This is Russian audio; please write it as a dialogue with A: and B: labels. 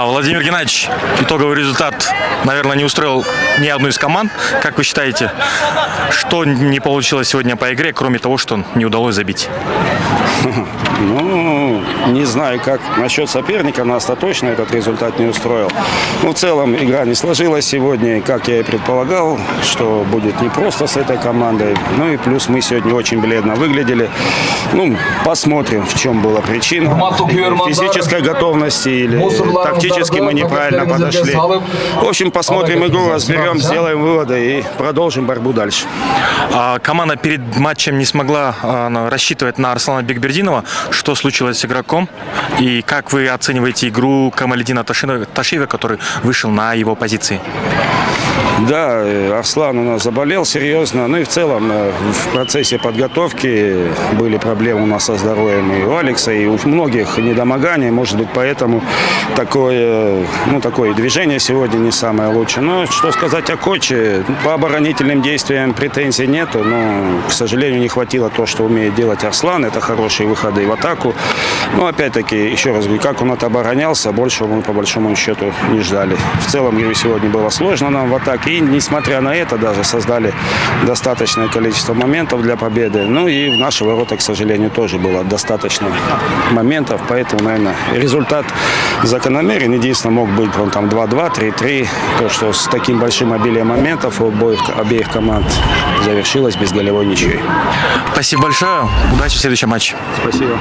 A: Владимир Геннадьевич, итоговый результат, наверное, не устроил ни одну из команд. Как вы считаете, что не получилось сегодня по игре, кроме того, что не удалось забить?
B: Ну, не знаю, как насчет соперника, нас-то точно этот результат не устроил. Ну, в целом, игра не сложилась сегодня, как я и предполагал, что будет непросто с этой командой. Ну и плюс мы сегодня очень бледно выглядели. Ну, посмотрим, в чем была причина. Физической готовности или тактически мы неправильно подошли. В общем, посмотрим игру, разберем, сделаем выводы и продолжим борьбу дальше.
A: Команда перед матчем не смогла рассчитывать на Арслана Бекбердинова. Что случилось с игроком? И как вы оцениваете игру Камаледина Ташиева, который вышел на его позиции?
B: Да, Арслан у нас заболел серьезно. Ну и в целом в процессе подготовки были проблемы у нас со здоровьем и у Алекса, и у многих недомогания. Может быть, поэтому такое движение сегодня не самое лучшее. Но что сказать о коче? По оборонительным действиям претензий нету, но, к сожалению, не хватило то, что умеет делать Арслан. Это хорошие выходы в атаку. Но опять-таки, еще раз говорю, как он оборонялся, больше мы по большому счету не ждали. В целом, сегодня было сложно нам в атаке. И, несмотря на это, даже создали достаточное количество моментов для победы. Ну и в наши ворота, к сожалению, тоже было достаточно моментов. Поэтому, наверное, результат закономерен. Единственное, мог быть там 2-2, 3-3. То, что с таким большим обилием моментов у обеих команд завершилось без голевой ничьей.
A: Спасибо большое. Удачи в следующем матче.
B: Спасибо.